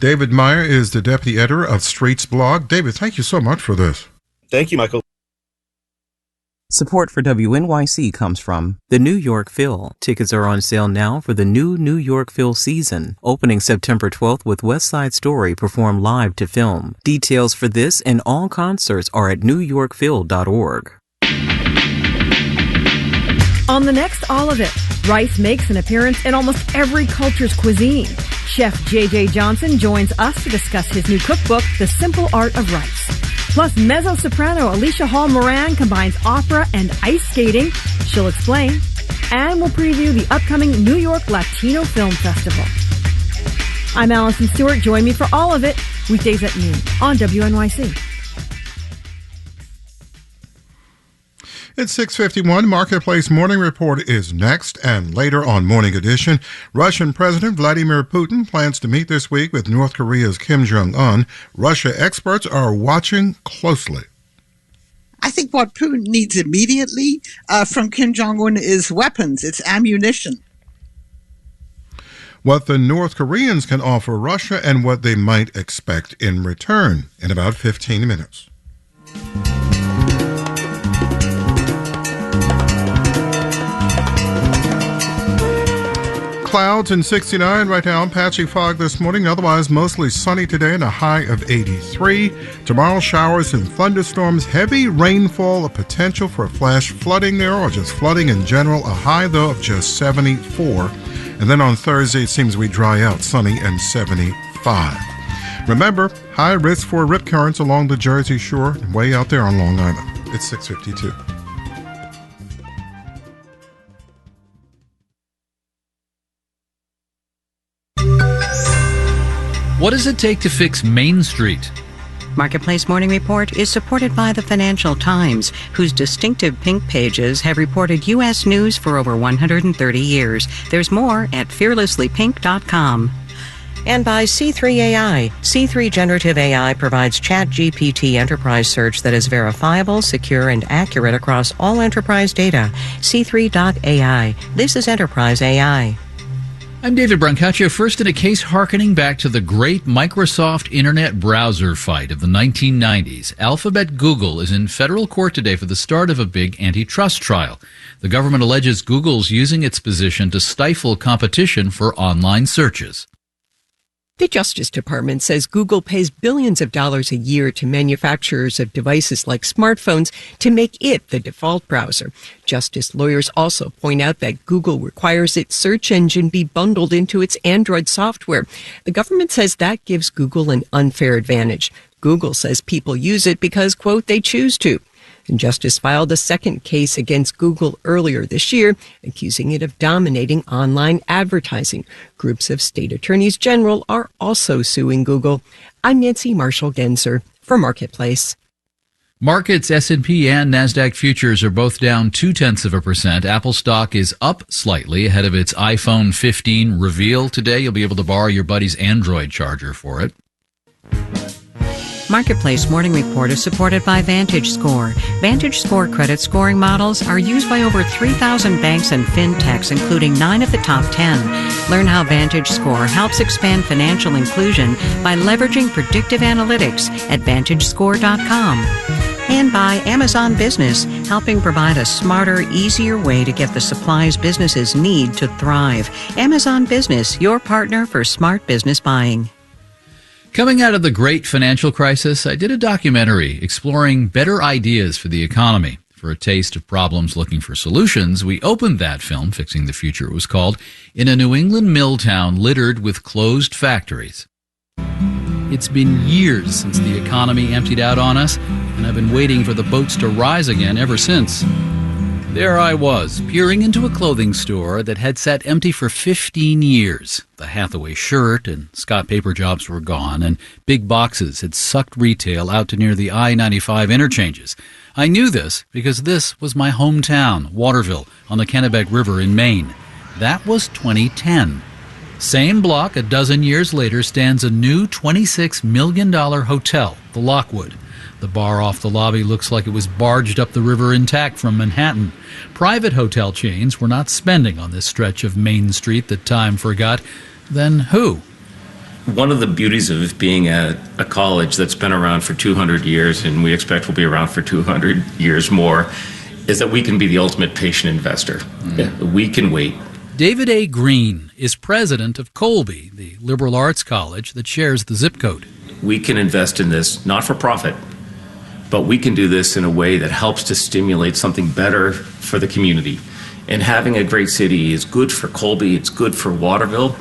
David Meyer is the deputy editor of Streets Blog. David, thank you so much for this. Thank you, Michael. Support for WNYC comes from the New York Phil. Tickets are on sale now for the new New York Phil season, opening September 12th with West Side Story performed live to film. Details for this and all concerts are at newyorkphil.org. On the next All of It, rice makes an appearance in almost every culture's cuisine. Chef J.J. Johnson joins us to discuss his new cookbook, The Simple Art of Rice. Plus, mezzo-soprano Alicia Hall Moran combines opera and ice skating. She'll explain. And we'll preview the upcoming New York Latino Film Festival. I'm Allison Stewart. Join me for All of It, weekdays at noon on WNYC. It's 6:51. Marketplace Morning Report is next, and later on Morning Edition, Russian President Vladimir Putin plans to meet this week with North Korea's Kim Jong-un. Russia experts are watching closely. I think what Putin needs immediately from Kim Jong-un is weapons. It's ammunition. What the North Koreans can offer Russia and what they might expect in return in about 15 minutes. Clouds and 69 right now, patchy fog this morning, otherwise mostly sunny today and a high of 83. Tomorrow, showers and thunderstorms, heavy rainfall, a potential for flash flooding there or just flooding in general, a high though of just 74. And then on Thursday, it seems we dry out, sunny and 75. Remember, high risk for rip currents along the Jersey Shore and way out there on Long Island. It's 6:52. What does it take to fix Main Street? Marketplace Morning Report is supported by the Financial Times, whose distinctive pink pages have reported U.S. news for over 130 years. There's more at fearlesslypink.com. And by C3 AI. C3 Generative AI provides ChatGPT enterprise search that is verifiable, secure, and accurate across all enterprise data. C3.ai. This is Enterprise AI. I'm David Brancaccio. First, in a case harkening back to the great Microsoft Internet browser fight of the 1990s, Alphabet Google is in federal court today for the start of a big antitrust trial. The government alleges Google's using its position to stifle competition for online searches. The Justice Department says Google pays billions of dollars a year to manufacturers of devices like smartphones to make it the default browser. Justice lawyers also point out that Google requires its search engine be bundled into its Android software. The government says that gives Google an unfair advantage. Google says people use it because, quote, they choose to. And Justice filed a second case against Google earlier this year, accusing it of dominating online advertising. Groups of state attorneys general are also suing Google. I'm Nancy Marshall-Genzer for Marketplace. Markets, S&P and NASDAQ futures are both down 0.2%. Apple stock is up slightly ahead of its iPhone 15 reveal today. You'll be able to borrow your buddy's Android charger for it. Marketplace Morning Report is supported by VantageScore. VantageScore credit scoring models are used by over 3,000 banks and fintechs, including 9 of the top 10. Learn how VantageScore helps expand financial inclusion by leveraging predictive analytics at VantageScore.com. And by Amazon Business, helping provide a smarter, easier way to get the supplies businesses need to thrive. Amazon Business, your partner for smart business buying. Coming out of the great financial crisis, I did a documentary exploring better ideas for the economy. For a taste of problems looking for solutions, we opened that film, Fixing the Future it was called, in a New England mill town littered with closed factories. It's been years since the economy emptied out on us, and I've been waiting for the boats to rise again ever since. There I was, peering into a clothing store that had sat empty for 15 years. The Hathaway shirt and Scott paper jobs were gone, and big boxes had sucked retail out to near the I-95 interchanges. I knew this because this was my hometown, Waterville, on the Kennebec River in Maine. That was 2010. Same block, a dozen years later, stands a new $26 million hotel, the Lockwood. The bar off the lobby looks like it was barged up the river intact from Manhattan. Private hotel chains were not spending on this stretch of Main Street that time forgot. Then who? One of the beauties of being at a college that's been around for 200 years, and we expect will be around for 200 years more, is that we can be the ultimate patient investor. Mm-hmm. We can wait. David A. Green is president of Colby, the liberal arts college that shares the zip code. We can invest in this not for profit, but we can do this in a way that helps to stimulate something better for the community. And having a great city is good for Colby, it's good for Waterville.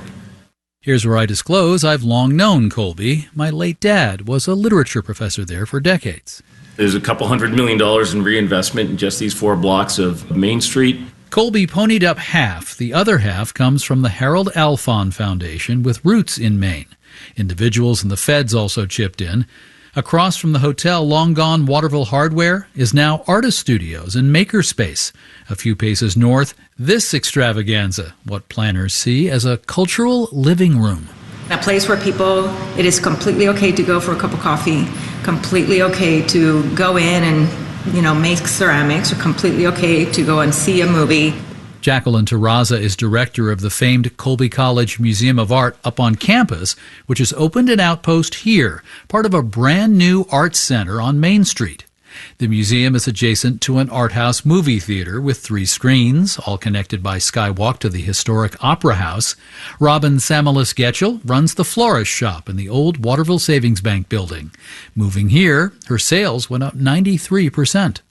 Here's where I disclose I've long known Colby. My late dad was a literature professor there for decades. There's a couple $100 million in reinvestment in just these 4 blocks of Main Street. Colby ponied up half. The other half comes from the Harold Alfond Foundation with roots in Maine. Individuals and the feds also chipped in. Across from the hotel long gone Waterville Hardware is now Artist Studios and Makerspace. A few paces north, this extravaganza, what planners see as a cultural living room. A place where it is completely okay to go for a cup of coffee, completely okay to go in and, make ceramics, or completely okay to go and see a movie. Jacqueline Terraza is director of the famed Colby College Museum of Art up on campus, which has opened an outpost here, part of a brand new arts center on Main Street. The museum is adjacent to an art house movie theater with 3 screens, all connected by skywalk to the historic Opera House. Robin Samalis-Getchell runs the florist shop in the old Waterville Savings Bank building. Moving here, her sales went up 93%.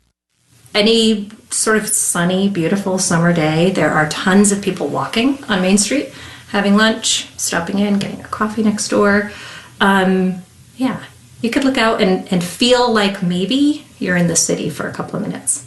Any sort of sunny, beautiful summer day, there are tons of people walking on Main Street, having lunch, stopping in, getting a coffee next door. You could look out and feel like maybe you're in the city for a couple of minutes.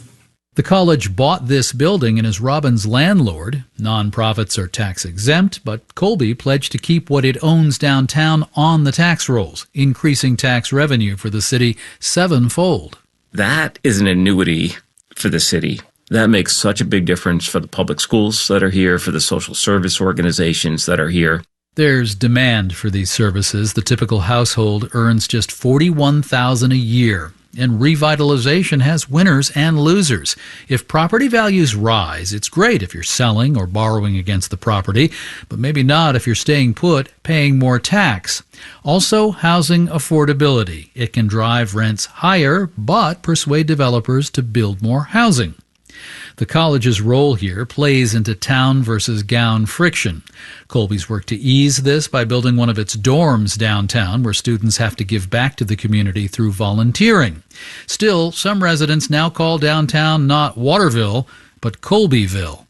The college bought this building and is Robin's landlord. Nonprofits are tax exempt, but Colby pledged to keep what it owns downtown on the tax rolls, increasing tax revenue for the city 7-fold. That is an annuity for the city. That makes such a big difference for the public schools that are here, for the social service organizations that are here. There's demand for these services. The typical household earns just $41,000 a year, and revitalization has winners and losers. If property values rise, it's great if you're selling or borrowing against the property, but maybe not if you're staying put, paying more tax. Also, housing affordability. It can drive rents higher, but persuade developers to build more housing. The college's role here plays into town versus gown friction. Colby's worked to ease this by building one of its dorms downtown, where students have to give back to the community through volunteering. Still, some residents now call downtown not Waterville, but Colbyville.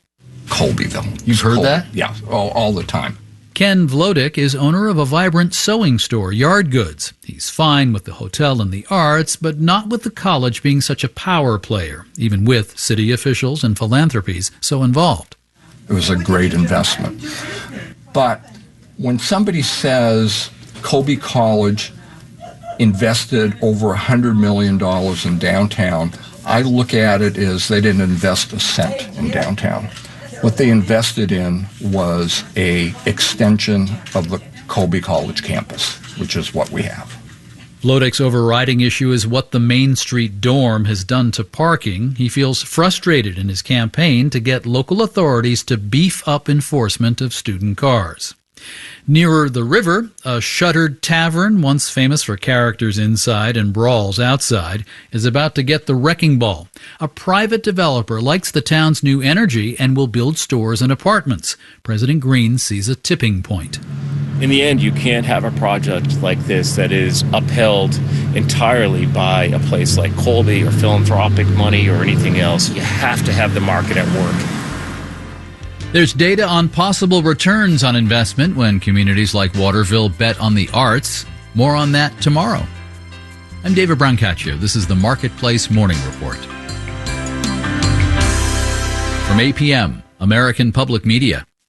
Colbyville. You've heard that? Yeah, all the time. Ken Vlodek is owner of a vibrant sewing store, Yard Goods. He's fine with the hotel and the arts, but not with the college being such a power player, even with city officials and philanthropies so involved. It was a great investment. But when somebody says Colby College invested over $100 million in downtown, I look at it as they didn't invest a cent in downtown. What they invested in was a extension of the Colby College campus, which is what we have. Vlodek's overriding issue is what the Main Street dorm has done to parking. He feels frustrated in his campaign to get local authorities to beef up enforcement of student cars. Nearer the river, a shuttered tavern, once famous for characters inside and brawls outside, is about to get the wrecking ball. A private developer likes the town's new energy and will build stores and apartments. President Green sees a tipping point. In the end, you can't have a project like this that is upheld entirely by a place like Colby or philanthropic money or anything else. You have to have the market at work. There's data on possible returns on investment when communities like Waterville bet on the arts. More on that tomorrow. I'm David Brancaccio. This is the Marketplace Morning Report. From APM, American Public Media.